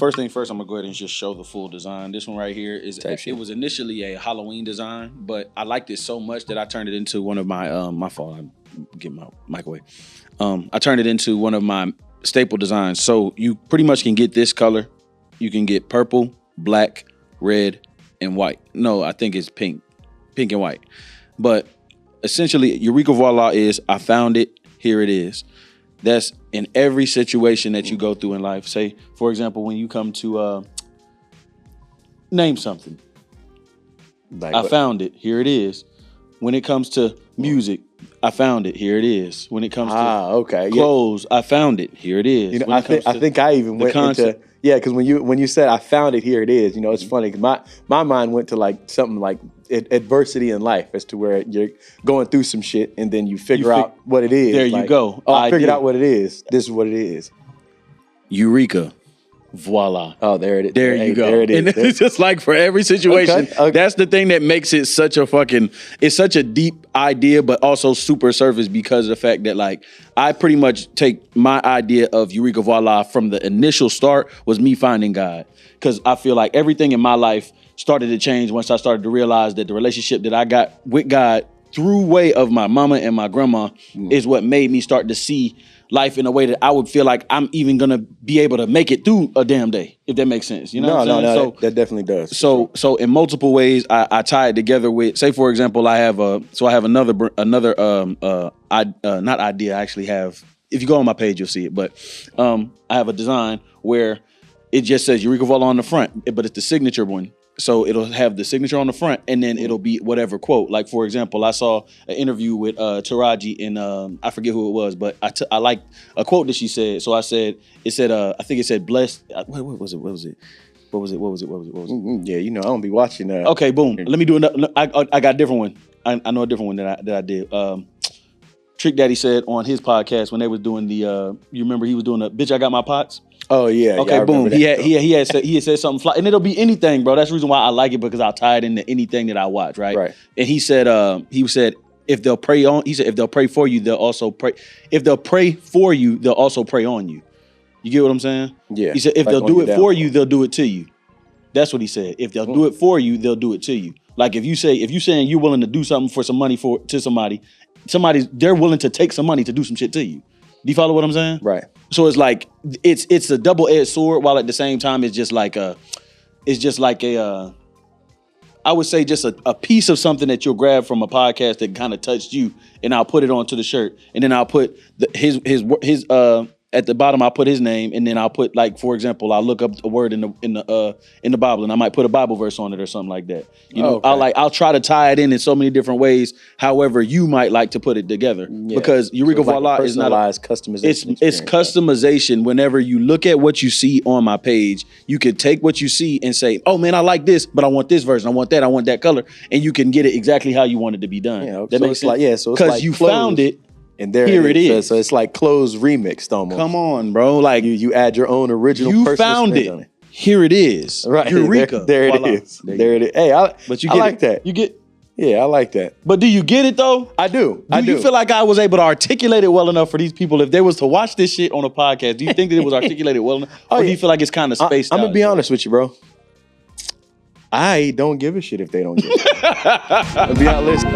First thing first, I'm gonna go ahead and just show the full design. This one right here it was initially a Halloween design, but I liked it so much that I turned it into one of my my fault. I'm getting my mic away. I turned it into one of my staple designs. So you pretty much can get this color. You can get purple, black, red, and white. No, I think it's pink and white. But essentially, Eureka Voila is I found it, here it is. That's in every situation that you go through in life. Say, for example, when you come to name something. Like I found it, here it is. When it comes to music, I found it, here it is. When it comes to clothes, I found it, here it is. You know, I think I even went into because when you said I found it, here it is. You know, it's funny because my mind went to like something like adversity in life, as to where you're going through some shit and then you figure out what it is. There you go. Oh, I figured out what it is. This is what it is. Eureka Voila. Oh, there it is. There you go. There it is. And it's just like for every situation, that's the thing that makes it such a it's such a deep idea, but also super surface because of the fact that like I pretty much take my idea of Eureka Voila from the initial start was me finding God. Because I feel like everything in my life started to change once I started to realize that the relationship that I got with God through way of my mama and my grandma is what made me start to see life in a way that I would feel like I'm even gonna be able to make it through a damn day, if that makes sense. You know what I'm saying? No, that definitely does. So in multiple ways, I tie it together with, say for example, I have another not idea. I actually have. If you go on my page, you'll see it. But I have a design where it just says Eureka Voila on the front, but it's the signature one. So it'll have the signature on the front, and then it'll be whatever quote. Like, for example, I saw an interview with Taraji, and I forget who it was, but I liked a quote that she said. So I said, I think it said, blessed. What was it? Yeah, you know, I don't be watching. Okay, boom. Let me do another. I got a different one. I know a different one that I did. Trick Daddy said on his podcast when they was doing the, you remember he was doing the Bitch I Got My Pots? Oh yeah. Okay, yeah, boom. He had said something fly, and it'll be anything, bro. That's the reason why I like it, because I'll tie it into anything that I watch, right? Right. And he said if they'll pray for you, they'll also pray. If they'll pray for you, they'll also pray on you. You get what I'm saying? Yeah. He said if they'll do it for you, they'll do it to you. That's what he said. If they'll do it for you, they'll do it to you. Like if you saying you're willing to do something for some money to somebody, they're willing to take some money to do some shit to you. Do you follow what I'm saying? Right. So it's like it's a double-edged sword, while at the same time it's just like a I would say just a piece of something that you'll grab from a podcast that kind of touched you, and I'll put it onto the shirt, and then I'll put his at the bottom I'll put his name, and then I'll put, like, for example, I'll look up a word in the Bible, and I might put a Bible verse on it or something like that. You know, I'll try to tie it in so many different ways, however you might like to put it together. Yeah. Because Eureka Voila is not customization. It's customization. Whenever you look at what you see on my page, you can take what you see and say, "Oh man, I like this, but I want this version. I want that color," and you can get it exactly how you want it to be done. Yeah, that makes sense. So it's because you found it. And here it is. So it's like clothes remixed almost. Come on, bro. Like you add your own original. You found it. On it. Here it is. Right. Eureka. There it is. There it is. Hey, I like that. You get. Yeah, I like that. But do you get it though? I do. Do you feel like I was able to articulate it well enough for these people? If they was to watch this shit on a podcast, do you think that it was articulated well enough? Or do you feel like it's kind of spaced out? I'm gonna be honest with you, bro. I don't give a shit if they don't get it. I'll be honest.